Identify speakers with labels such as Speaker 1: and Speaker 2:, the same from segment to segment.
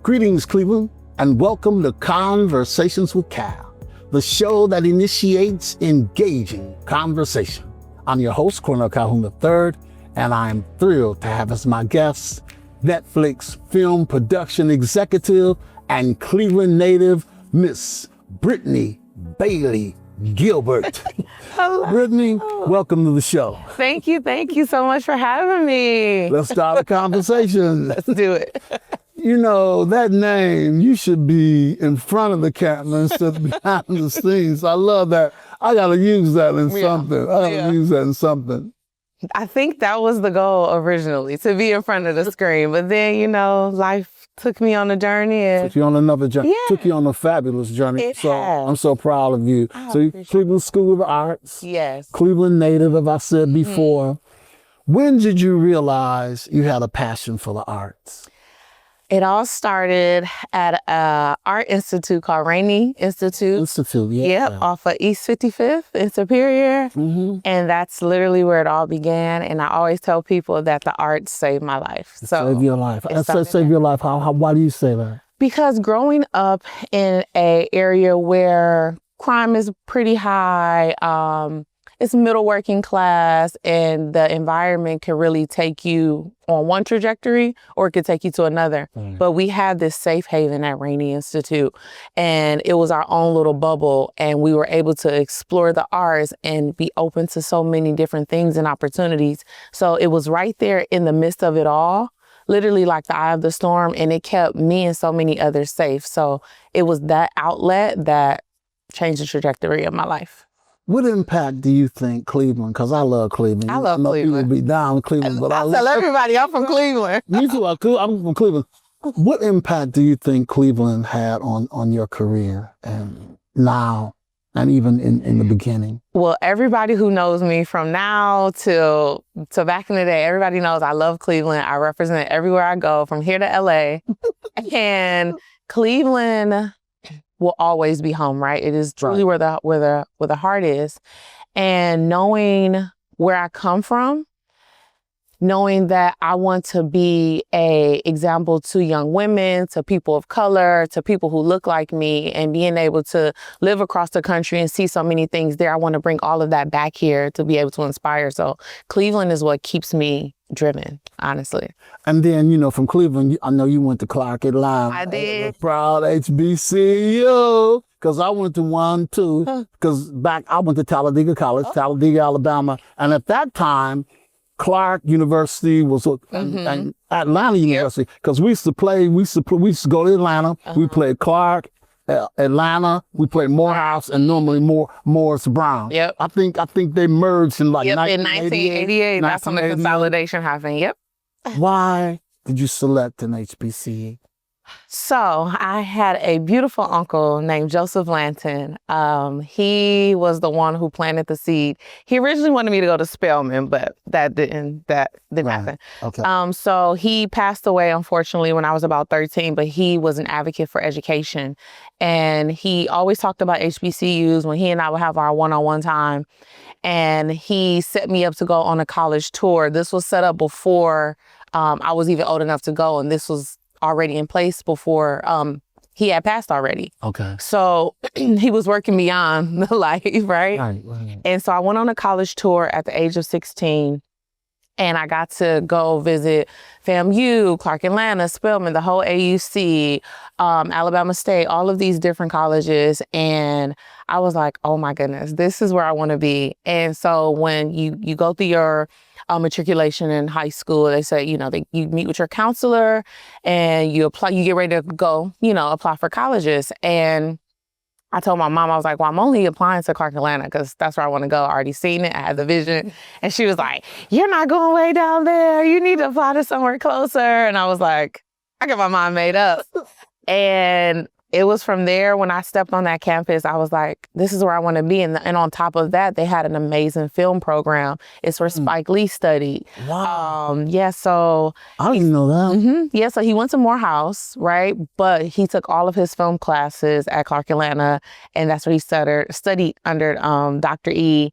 Speaker 1: Greetings, Cleveland, and welcome to Conversations with Cal, the show that initiates engaging conversation. I'm your host, Cornell Calhoun III, and I'm thrilled to have as my guest Netflix film production executive and Cleveland native, Miss Brittany Bailey Gilbert.
Speaker 2: Hello.
Speaker 1: Brittany, welcome to the show.
Speaker 2: Thank you so much for having me.
Speaker 1: Let's start a conversation.
Speaker 2: Let's do it.
Speaker 1: You know, that name, you should be in front of the camera instead of behind the scenes. I love that. I got to use that in something.
Speaker 2: I think that was the goal originally, to be in front of the screen. But then, you know, life took me on a journey. And
Speaker 1: took you on another journey.
Speaker 2: Yeah.
Speaker 1: Took you on a fabulous journey.
Speaker 2: It
Speaker 1: so
Speaker 2: has.
Speaker 1: I'm so proud of you. So you Cleveland School of Arts.
Speaker 2: Yes.
Speaker 1: Cleveland native, as I said before. When did you realize you had a passion for the arts?
Speaker 2: It all started at an art institute called Rainey Institute.
Speaker 1: Yeah.
Speaker 2: Yep, off of East 55th in Superior. And that's literally where it all began. And I always tell people that the arts saved my life.
Speaker 1: Save your life. Save your life. Why do you say that?
Speaker 2: Because growing up in an area where crime is pretty high, it's middle working class, and the environment can really take you on one trajectory or it could take you to another. But we had this safe haven at Rainey Institute, and it was our own little bubble, and we were able to explore the arts and be open to so many different things and opportunities. So it was right there in the midst of it all, literally like the eye of the storm, and it kept me and so many others safe. So it was that outlet that changed the trajectory of my life.
Speaker 1: What impact do you think Cleveland, because I love Cleveland.
Speaker 2: I love Cleveland.
Speaker 1: People be down with Cleveland, but
Speaker 2: I tell everybody I'm from Cleveland.
Speaker 1: Me too. I'm from Cleveland. What impact do you think Cleveland had on your career and now and even in the beginning?
Speaker 2: Well, everybody who knows me from now till back in the day, everybody knows I love Cleveland. I represent everywhere I go, from here to LA. And Cleveland will always be home, right? It is truly where the heart is. And knowing where I come from, knowing that I want to be an example to young women, to people of color, to people who look like me, and being able to live across the country and see so many things there, I want to bring all of that back here to be able to inspire. So Cleveland is what keeps me driven, honestly.
Speaker 1: And then, you know, from Cleveland, I know you went to Clark Atlanta.
Speaker 2: I did.
Speaker 1: Proud HBCU, because I went to one too. Because I went to Talladega College, Talladega, Alabama. And at that time, Clark University was and Atlanta University, because we used to go to Atlanta. We played Clark, Atlanta. We played Morehouse, and normally Morris Brown.
Speaker 2: Yep.
Speaker 1: I think they merged in like
Speaker 2: in 1988. That's when the consolidation happened. Yep.
Speaker 1: Why did you select an HBCU?
Speaker 2: So I had a beautiful uncle named Joseph Lanton. He was the one who planted the seed. He originally wanted me to go to Spelman, but that didn't happen.
Speaker 1: Okay.
Speaker 2: So he passed away, unfortunately, when I was about 13, but he was an advocate for education. And he always talked about HBCUs when he and I would have our one-on-one time. And he set me up to go on a college tour. This was set up before I was even old enough to go, and this was already in place before he had passed already.
Speaker 1: Okay.
Speaker 2: So he was working beyond the life, right?
Speaker 1: Right.
Speaker 2: And so I went on a college tour at the age of 16, and I got to go visit FAMU, Clark Atlanta, Spelman, the whole AUC, Alabama State, all of these different colleges. And I was like, oh my goodness, this is where I want to be. And so when you go through your matriculation in high school, they say, you know, you meet with your counselor and you apply, you get ready to go, you know, apply for colleges. And I told my mom, I was like, well, I'm only applying to Clark Atlanta because that's where I want to go. I already seen it. I had the vision. And she was like, you're not going way down there. You need to apply to somewhere closer. And I was like, I got my mind made up. And it was from there when I stepped on that campus, I was like, this is where I want to be. And on top of that, they had an amazing film program. It's where Spike Lee studied.
Speaker 1: Wow.
Speaker 2: So
Speaker 1: I didn't know that.
Speaker 2: Yeah, so he went to Morehouse, right? But he took all of his film classes at Clark Atlanta, and that's where he studied under Dr. E.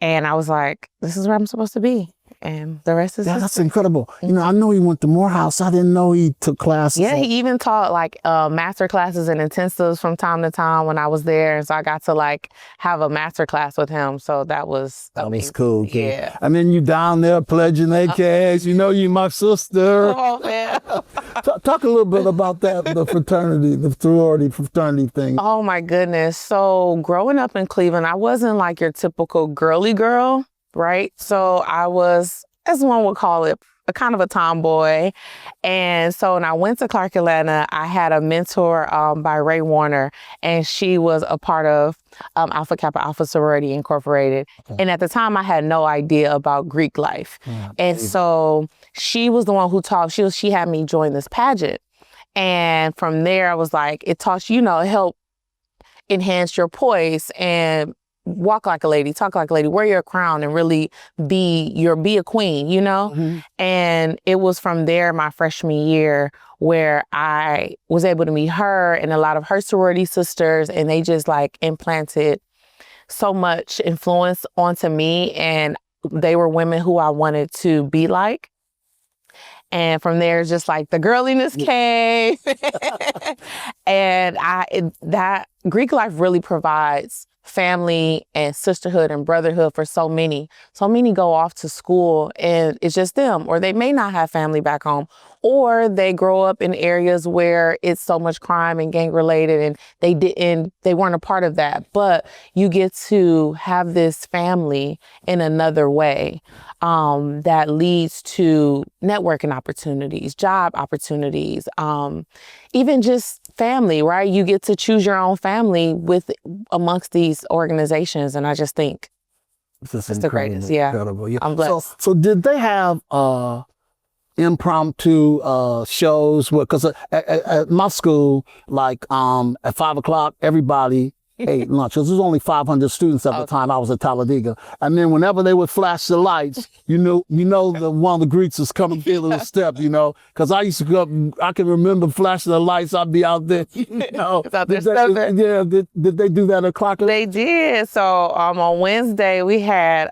Speaker 2: And I was like, this is where I'm supposed to be. and the rest is
Speaker 1: Yeah,
Speaker 2: history.
Speaker 1: that's incredible. You know, I know he went to Morehouse. I didn't know he took classes.
Speaker 2: Yeah, he even taught like master classes and intensives from time to time when I was there. And so I got to like have a master class with him. So that was
Speaker 1: cool.
Speaker 2: Yeah.
Speaker 1: And then you down there pledging AKs. You know, you my sister.
Speaker 2: Oh, man.
Speaker 1: Talk a little bit about that, the fraternity, the fraternity thing.
Speaker 2: Oh, my goodness. So growing up in Cleveland, I wasn't like your typical girly girl, right? So I was, as one would call it, a kind of a tomboy. And so when I went to Clark Atlanta, I had a mentor by Ray Warner, and she was a part of Alpha Kappa Alpha Sorority Incorporated. Okay. And at the time, I had no idea about Greek life. Yeah, and so she was the one who taught, she had me join this pageant. And from there, I was like, it taught you, it helped enhance your poise and walk like a lady, talk like a lady, wear your crown, and really be a queen, Mm-hmm. And it was from there, my freshman year, where I was able to meet her and a lot of her sorority sisters, and they just like implanted so much influence onto me, and they were women who I wanted to be like. And from there, just like the girliness came. And that Greek life really provides family and sisterhood and brotherhood for so many. So many go off to school and it's just them, or they may not have family back home, or they grow up in areas where it's so much crime and gang related and they weren't a part of that. But you get to have this family in another way that leads to networking opportunities, job opportunities, even just family, right? You get to choose your own family amongst these organizations. And I just think it's the greatest. Yeah.
Speaker 1: Incredible. Yeah.
Speaker 2: I'm blessed.
Speaker 1: So did they have impromptu shows? Because at my school, like at 5 o'clock, everybody ate lunch. Because there's only 500 students at the time I was at Talladega. And then whenever they would flash the lights, the one of the Greeks is coming in a little step, because I used to go up, I can remember flashing the lights, I'd be out there, Did they do that at Clark?
Speaker 2: They did. So on Wednesday, we had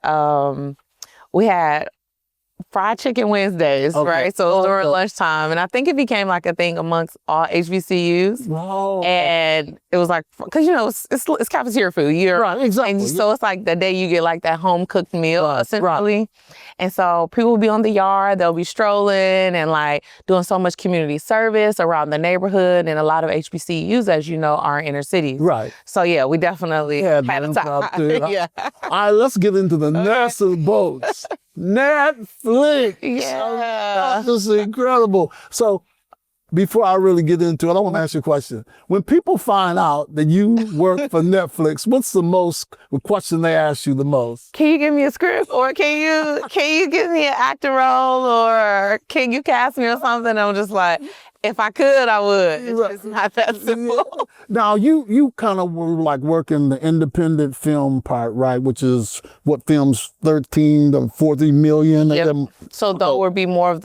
Speaker 2: fried chicken Wednesdays, right? So it was during lunchtime. And I think it became like a thing amongst all HBCUs.
Speaker 1: Oh.
Speaker 2: And it was like, because, it's cafeteria food.
Speaker 1: Right, exactly.
Speaker 2: And so it's like the day you get like that home cooked meal, essentially. Right. And so people will be on the yard, they'll be strolling and like doing so much community service around the neighborhood. And a lot of HBCUs, as you know, are inner cities.
Speaker 1: Right.
Speaker 2: So yeah, we definitely had a time.
Speaker 1: Yeah. All right, let's get into the nuts and bolts. Netflix.
Speaker 2: Yeah.
Speaker 1: This is incredible. So before I really get into it, I want to ask you a question. When people find out that you work for Netflix, what's the question they ask you the most?
Speaker 2: Can you give me a script, or can you give me an acting role, or can you cast me or something? I'm just like, if I could, I would. It's just not that simple.
Speaker 1: Now, you kind of were like working the independent film part, right? Which is what films 13 to 40 million.
Speaker 2: Yep. So those would be more of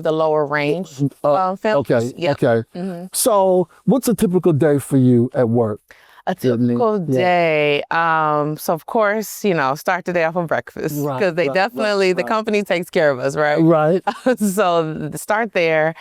Speaker 2: the lower range films.
Speaker 1: Okay.
Speaker 2: Yep.
Speaker 1: Okay. Mm-hmm. So what's a typical day for you at work?
Speaker 2: A typical day. So of course, start the day off on breakfast, because the company takes care of us, right?
Speaker 1: Right.
Speaker 2: So start there.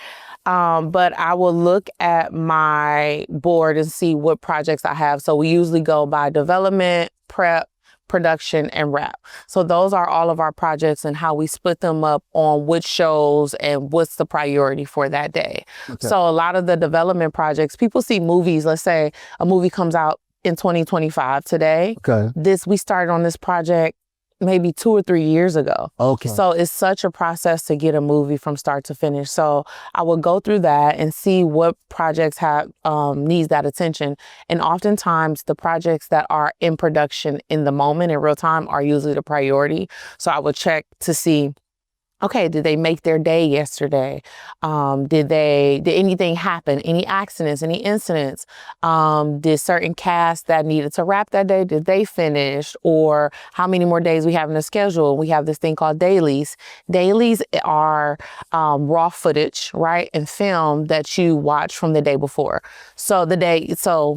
Speaker 2: But I will look at my board and see what projects I have. So we usually go by development, prep, production, and wrap. So those are all of our projects and how we split them up on which shows and what's the priority for that day. Okay. So a lot of the development projects, people see movies. Let's say a movie comes out in 2025 today.
Speaker 1: Okay.
Speaker 2: We started on this project maybe 2 or 3 years ago.
Speaker 1: Okay.
Speaker 2: So it's such a process to get a movie from start to finish. So I will go through that and see what projects have needs that attention. And oftentimes the projects that are in production in the moment in real time are usually the priority. So I would check to see, okay, did they make their day yesterday? Did anything happen? Any accidents, any incidents? Did certain casts that needed to wrap that day, did they finish? Or how many more days we have in the schedule? We have this thing called dailies. Dailies are raw footage, right? And film that you watch from the day before. So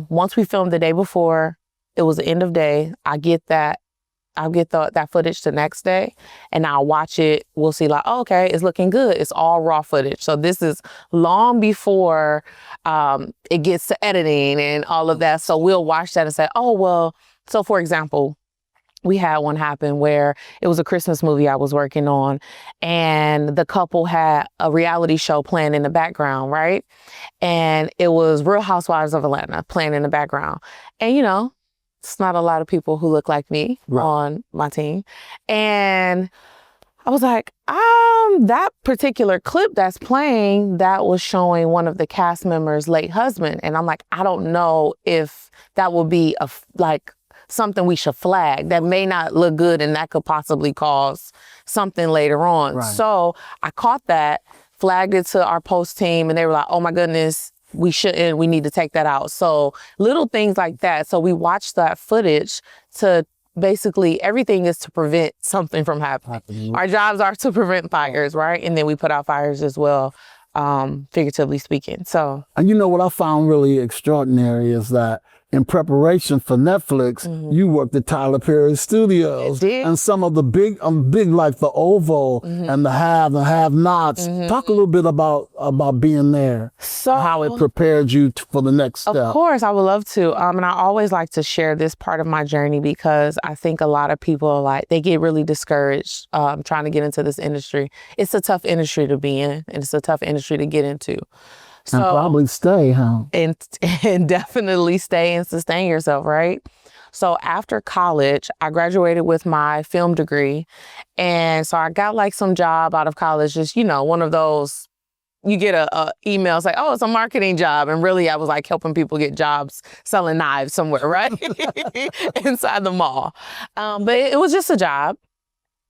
Speaker 2: once we filmed the day before, it was the end of day, I get that I'll get that footage the next day and I'll watch it. We'll see like, oh, okay, it's looking good. It's all raw footage. So this is long before it gets to editing and all of that. So we'll watch that and say, oh, well, so for example, we had one happen where it was a Christmas movie I was working on and the couple had a reality show playing in the background, right? And it was Real Housewives of Atlanta playing in the background. And, you know, it's not a lot of people who look like me on my team. And I was like, that particular clip that's playing, that was showing one of the cast members' late husband. And I'm like, I don't know if that will be something we should flag that may not look good and that could possibly cause something later on. Right. So I caught that, flagged it to our post team and they were like, oh my goodness, we shouldn't, we need to take that out. So little things like that. So we watched that footage to basically everything is to prevent something from happening. Our jobs are to prevent fires, right? And then we put out fires as well, figuratively speaking. So,
Speaker 1: and you know what I found really extraordinary is that in preparation for Netflix, you worked at Tyler Perry Studios and some of the big like the Oval and the have-nots. Talk a little bit about being there, so how it prepared you for the next step.
Speaker 2: Of course, I would love to. And I always like to share this part of my journey because I think a lot of people they get really discouraged trying to get into this industry. It's a tough industry to be in and it's a tough industry to get into. So,
Speaker 1: and probably stay, huh?
Speaker 2: And definitely stay and sustain yourself, right? So after college, I graduated with my film degree. And so I got some job out of college, just, one of those, you get a email, it's like, oh, it's a marketing job. And really I was helping people get jobs selling knives somewhere, right? Inside the mall. But it was just a job.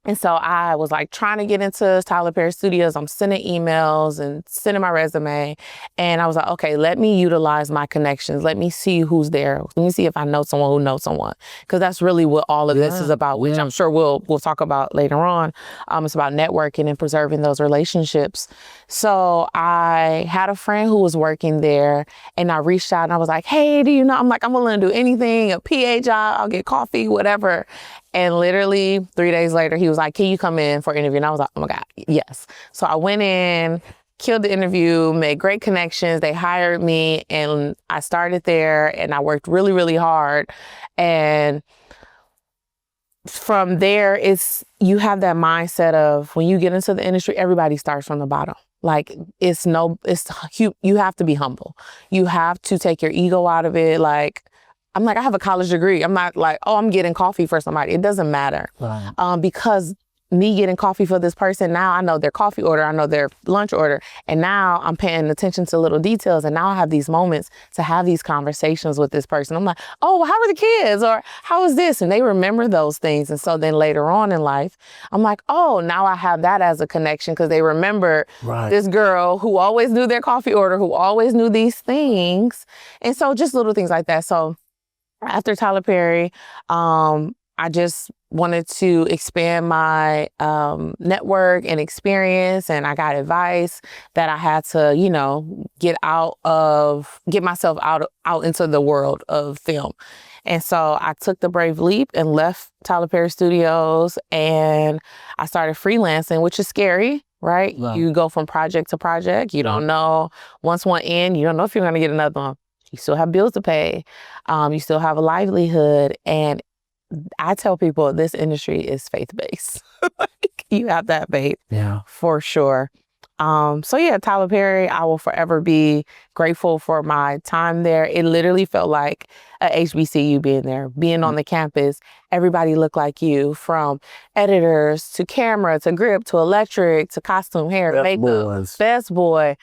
Speaker 2: And so I was trying to get into Tyler Perry Studios. I'm sending emails and sending my resume. And I was like, okay, let me utilize my connections. Let me see who's there. Let me see if I know someone who knows someone. Because that's really what all of this is about, which I'm sure we'll talk about later on. It's about networking and preserving those relationships. So I had a friend who was working there and I reached out and I was like, hey, do you know? I'm willing to do anything, a PA job, I'll get coffee, whatever. And literally 3 days later, he was like, can you come in for an interview? And I was like, oh my God, yes. So I went in, killed the interview, made great connections. They hired me and I started there and I worked really, really hard. And from there, you have that mindset of when you get into the industry, everybody starts from the bottom. You have to be humble. You have to take your ego out of it. I have a college degree. I'm not I'm getting coffee for somebody. It doesn't matter. Right. Because me getting coffee for this person, now I know their coffee order, I know their lunch order, and now I'm paying attention to little details, and now I have these moments to have these conversations with this person. I'm like, oh, how are the kids? Or how is this? And they remember those things. And so then later on in life, I'm like, oh, now I have that as a connection because they remember this girl who always knew their coffee order, who always knew these things. And so just little things like that. So after Tyler Perry, I just wanted to expand my network and experience, and I got advice that I had to, get myself out into the world of film. And so I took the brave leap and left Tyler Perry Studios, and I started freelancing, which is scary. Right? Wow. You go from project to project. You don't know, once one ends, you don't know if you're going to get another one. You still have bills to pay. You still have a livelihood. And I tell people this industry is faith-based. You have that faith. Yeah. For sure. Tyler Perry, I will forever be grateful for my time there. It literally felt like a HBCU being there, being on the campus. Everybody looked like you, from editors to camera to grip to electric to costume, hair, makeup, best boy.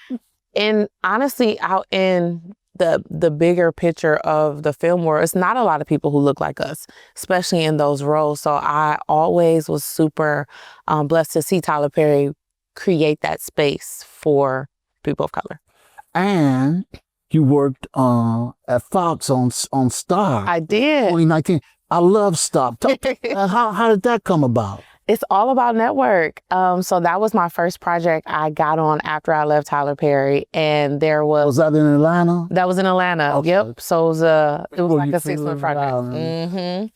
Speaker 2: And honestly, out in the bigger picture of the film world, it's not a lot of people who look like us, especially in those roles. So I always was super blessed to see Tyler Perry create that space for people of color.
Speaker 1: And you worked at Fox on Star.
Speaker 2: I did.
Speaker 1: 2019. I love Star. How did that come about?
Speaker 2: It's all about network. So that was my first project I got on after I left Tyler Perry, and there was.
Speaker 1: Was that in Atlanta?
Speaker 2: That was in Atlanta.
Speaker 1: Okay.
Speaker 2: Yep. So it was like a 6-month project.
Speaker 1: Mm-hmm.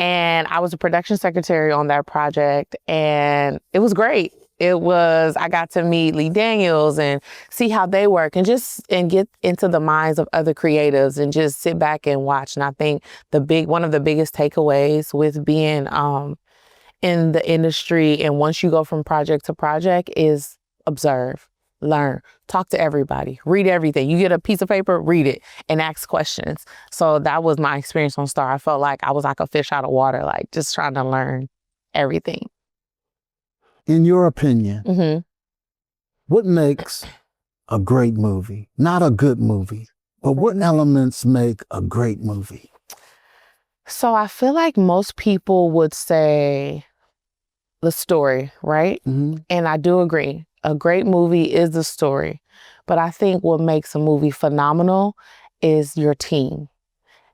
Speaker 2: And I was a production secretary on that project, and it was great. I got to meet Lee Daniels and see how they work and get into the minds of other creatives and just sit back and watch. And I think one of the biggest takeaways with being in the industry, and once you go from project to project, is observe, learn, talk to everybody, read everything. You get a piece of paper, read it, and ask questions. So that was my experience on Star. I felt like I was like a fish out of water, like just trying to learn everything.
Speaker 1: In your opinion, what makes a great movie? Not a good movie, but what elements make a great movie?
Speaker 2: So I feel like most people would say the story, right? And I do agree. A great movie is the story. But I think what makes a movie phenomenal is your team.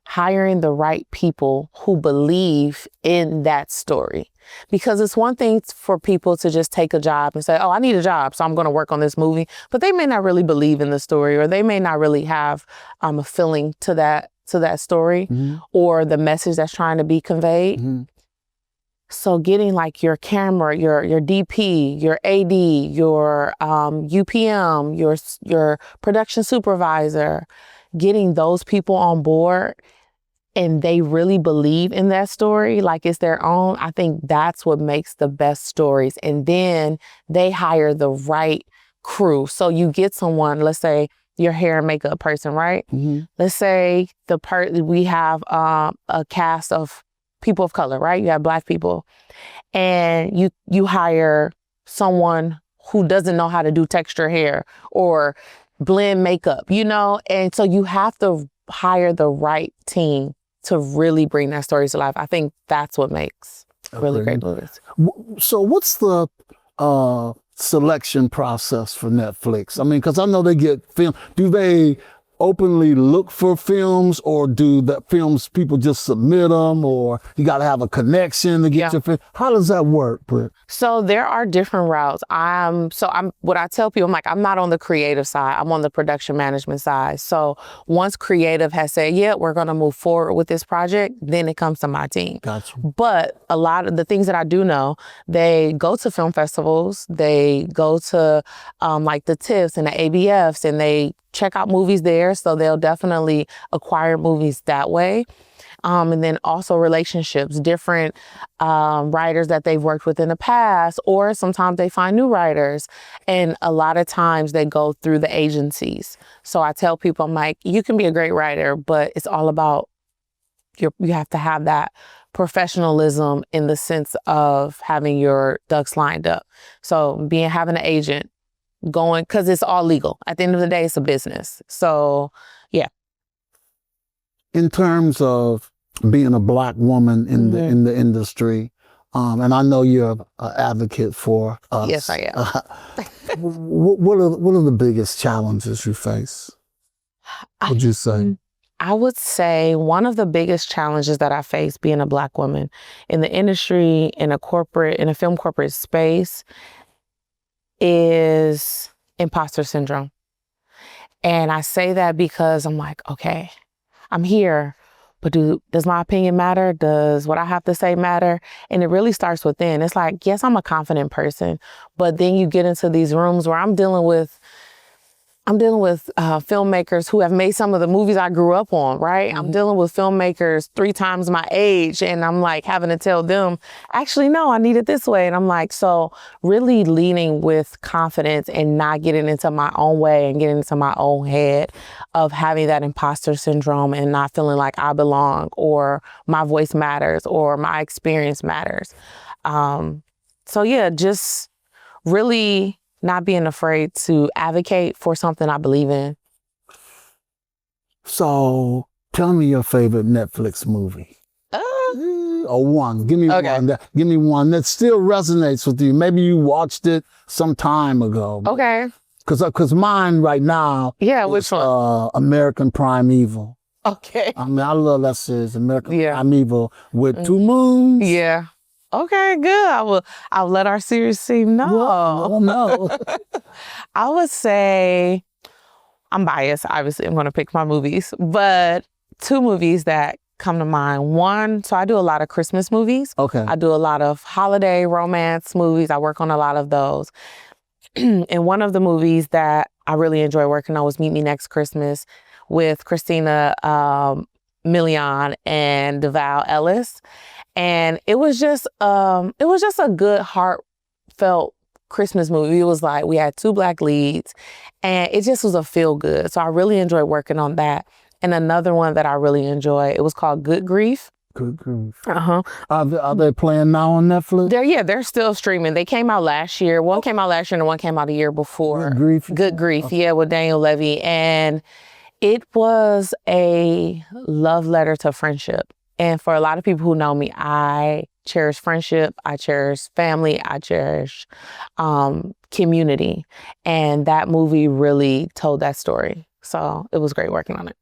Speaker 2: Hiring the right people who believe in that story. Because it's one thing for people to just take a job and say, oh, I need a job, so I'm going to work on this movie. But they may not really believe in the story, or they may not really have a feeling to that story or the message that's trying to be conveyed. So getting like your camera, your DP, your AD, your UPM, your production supervisor, getting those people on board and they really believe in that story, like it's their own, I think that's what makes the best stories. And then they hire the right crew. So you get someone, let's say your hair and makeup person, right? Let's say we have a cast of people of color, right? You have Black people, and you hire someone who doesn't know how to do texture hair or blend makeup, and so you have to hire the right team to really bring that story to life. I think that's what makes really great movies.
Speaker 1: So what's the selection process for Netflix? I mean, because I know they get film. Do they openly look for films, or do the films people just submit them, or you got to have a connection to get your film? How does that work, Britt?
Speaker 2: So there are different routes. What I tell people, I'm not on the creative side. I'm on the production management side. So once creative has said, yeah, we're going to move forward with this project, then it comes to my team.
Speaker 1: Gotcha.
Speaker 2: But a lot of the things that I do know, they go to film festivals, they go to like the TIFFs and the ABFs, and they check out movies there. So they'll definitely acquire movies that way. And then also relationships, different writers that they've worked with in the past, or sometimes they find new writers. And a lot of times they go through the agencies. So I tell people, I'm like, you can be a great writer, but it's all about you have to have that professionalism in the sense of having your ducks lined up. So having an agent, going, because it's all legal. At the end of the day, it's a business. So, yeah.
Speaker 1: In terms of being a Black woman in the industry, and I know you're an advocate for us.
Speaker 2: Yes, I am.
Speaker 1: What are the biggest challenges you face? Would you say?
Speaker 2: I would say one of the biggest challenges that I face being a Black woman in the industry, in a film corporate space, is imposter syndrome. And I say that because I'm like, okay, I'm here, but does my opinion matter? Does what I have to say matter? And it really starts within. It's like, yes, I'm a confident person, but then you get into these rooms where I'm dealing with filmmakers who have made some of the movies I grew up on, right? I'm dealing with filmmakers 3 times my age, and I'm like having to tell them, actually, no, I need it this way. And I'm like, so really leading with confidence and not getting into my own way and getting into my own head of having that imposter syndrome and not feeling like I belong or my voice matters or my experience matters. So yeah, just really not being afraid to advocate for something I believe in.
Speaker 1: So tell me your favorite Netflix movie. Or one. Give me one. Give me one that still resonates with you. Maybe you watched it some time ago.
Speaker 2: Okay.
Speaker 1: Because mine right now
Speaker 2: which one?
Speaker 1: American Primeval.
Speaker 2: Okay.
Speaker 1: I mean, I love that series, American Primeval, with 2 moons.
Speaker 2: Yeah. Okay, good. I'll let our series team know.
Speaker 1: Well, no.
Speaker 2: I would say, I'm biased, obviously I'm going to pick my movies, but 2 movies that come to mind. One, so I do a lot of Christmas movies.
Speaker 1: Okay.
Speaker 2: I do a lot of holiday romance movies. I work on a lot of those. And one of the movies that I really enjoy working on was Meet Me Next Christmas with Christina Milian and DeVal Ellis. And it was just a good, heartfelt Christmas movie. It was like we had 2 Black leads and it just was a feel good. So I really enjoyed working on that. And another one that I really enjoy, it was called Good Grief.
Speaker 1: Good grief.
Speaker 2: Uh-huh.
Speaker 1: Are they playing now on Netflix?
Speaker 2: They're still streaming. They came out last year. One came out last year and one came out a year before.
Speaker 1: Good Grief?
Speaker 2: Good Grief, yeah, with Daniel Levy. And it was a love letter to friendship. And for a lot of people who know me, I cherish friendship, I cherish family, I cherish community. And that movie really told that story. So it was great working on it.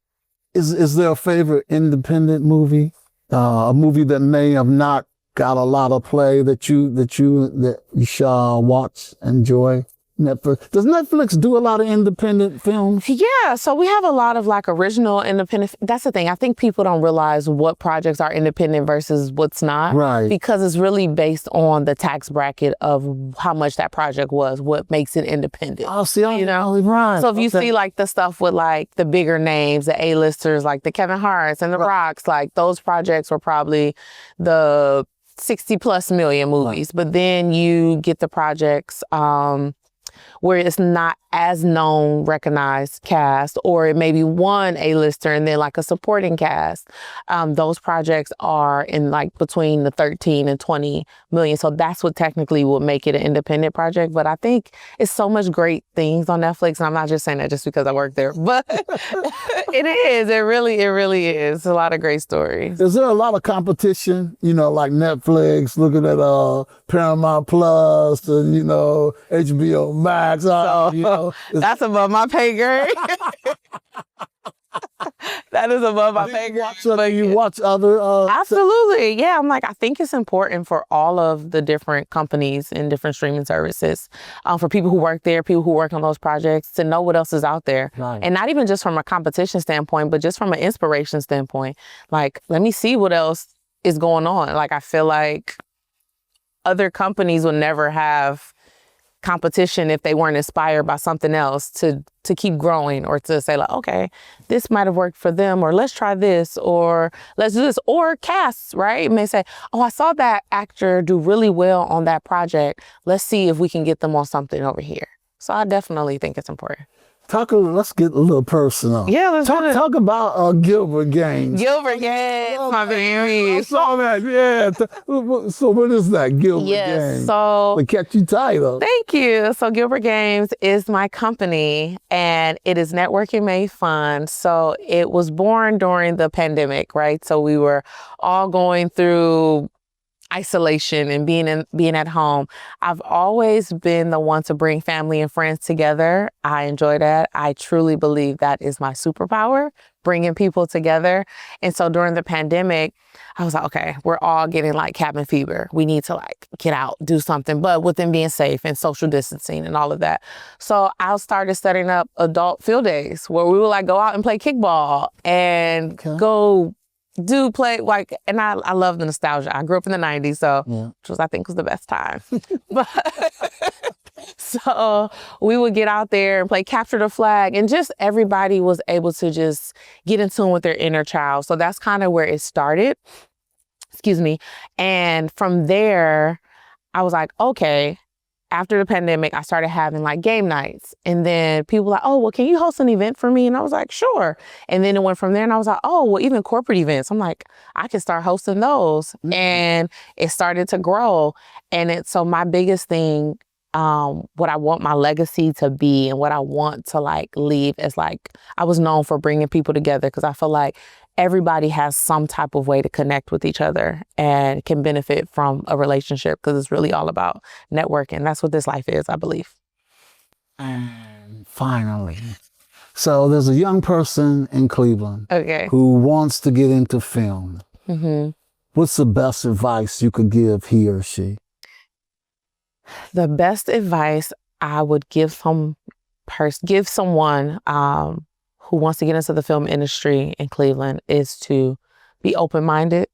Speaker 1: Is there a favorite independent movie? A movie that may have not got a lot of play that you shall watch, enjoy? Netflix. Does Netflix do a lot of independent films?
Speaker 2: Yeah, so we have a lot of like original independent. That's the thing. I think people don't realize what projects are independent versus what's not.
Speaker 1: Right.
Speaker 2: Because it's really based on the tax bracket of how much that project was, what makes it independent.
Speaker 1: Oh, see,
Speaker 2: you know?
Speaker 1: right.
Speaker 2: So if you see like the stuff with like the bigger names, the A-listers, like the Kevin Harts and the Rocks, like those projects were probably the 60 plus million movies. Right. But then you get the projects, where it's not as known, recognized cast, or it may be one A-lister and then like a supporting cast. Those projects are in like between the 13 and 20 million. So that's what technically would make it an independent project. But I think it's so much great things on Netflix. And I'm not just saying that just because I work there, but it is. It really is. A lot of great stories.
Speaker 1: Is there a lot of competition, like Netflix, looking at Paramount Plus and, HBO Max?
Speaker 2: That's above my pay grade. That is above my pay grade.
Speaker 1: You watch other?
Speaker 2: Absolutely. Yeah. I'm like, I think it's important for all of the different companies and different streaming services, for people who work there, people who work on those projects, to know what else is out there.
Speaker 1: Right.
Speaker 2: And not even just from a competition standpoint, but just from an inspiration standpoint. Like, let me see what else is going on. Like, I feel like other companies will never have competition if they weren't inspired by something else to keep growing, or to say like, okay, this might have worked for them, or let's try this, or let's do this. Or casts, right? May say, oh, I saw that actor do really well on that project. Let's see if we can get them on something over here. So I definitely think it's important.
Speaker 1: Let's get a little personal.
Speaker 2: Yeah, let's
Speaker 1: talk about Gilbert Gaines.
Speaker 2: Gilbert Gaines, my baby.
Speaker 1: I saw that, yeah. So what is that, Gilbert Gaines?
Speaker 2: So
Speaker 1: the catchy title.
Speaker 2: Thank you. So Gilbert Gaines is my company, and it is networking made fun. So it was born during the pandemic, right? So we were all going through isolation and being at home. I've always been the one to bring family and friends together. I enjoy that. I truly believe that is my superpower, bringing people together. And so during the pandemic, I was like, okay, we're all getting like cabin fever. We need to like get out, do something, but within being safe and social distancing and all of that. So I started setting up adult field days where we would like go out and play kickball and go play like, and I love the nostalgia. I grew up in the 90s, so which was, I think, was the best time. But so we would get out there and play capture the flag, and just everybody was able to just get in tune with their inner child. So that's kind of where it started. Excuse me. And from there, I was like, okay. After the pandemic, I started having like game nights, and then people were like, oh, well, can you host an event for me? And I was like, sure. And then it went from there, and I was like, oh, well, even corporate events. I'm like, I can start hosting those. Mm-hmm. And it started to grow. And so my biggest thing, what I want my legacy to be and what I want to like leave is like, I was known for bringing people together, because I feel like everybody has some type of way to connect with each other and can benefit from a relationship, because it's really all about networking. That's what this life is, I believe.
Speaker 1: And finally, so there's a young person in Cleveland who wants to get into film.
Speaker 2: Mm-hmm.
Speaker 1: What's the best advice you could give he or she?
Speaker 2: The best advice I would give someone who wants to get into the film industry in Cleveland is to be open-minded.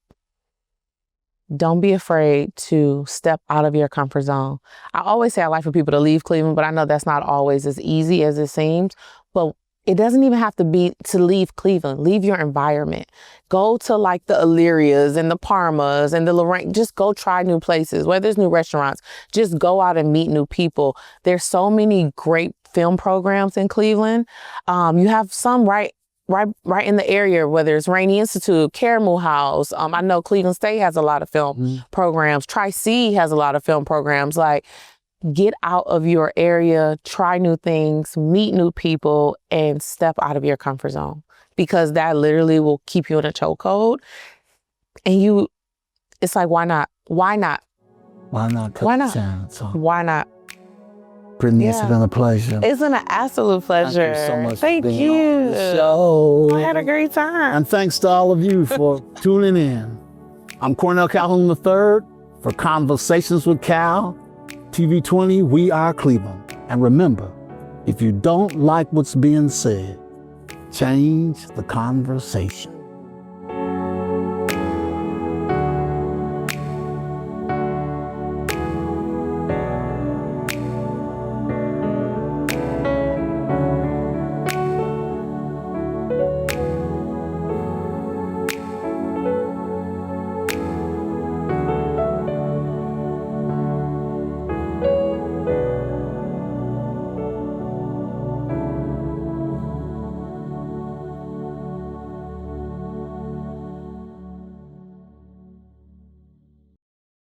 Speaker 2: Don't be afraid to step out of your comfort zone. I always say I like for people to leave Cleveland, but I know that's not always as easy as it seems. But it doesn't even have to be to leave Cleveland. Leave your environment. Go to like the Illyrias and the Parmas and the Lorraine. Just go try new places. Where there's new restaurants, just go out and meet new people. There's so many great film programs in Cleveland. You have some right in the area, whether it's Rainey Institute, Caramel House. I know Cleveland State has a lot of film programs. Tri-C has a lot of film programs. Like, get out of your area, try new things, meet new people, and step out of your comfort zone, because that literally will keep you in a chokehold. And it's like, why not? Why not?
Speaker 1: Why not?
Speaker 2: Why not? Why not?
Speaker 1: Brittany, it's been a pleasure.
Speaker 2: It's been an absolute pleasure.
Speaker 1: Thank you so much
Speaker 2: Thank
Speaker 1: for being
Speaker 2: you.
Speaker 1: on the show.
Speaker 2: I had a great time.
Speaker 1: And thanks to all of you for tuning in. I'm Cornell Calhoun III for Conversations with Cal. TV 20, we are Cleveland. And remember, if you don't like what's being said, change the conversation.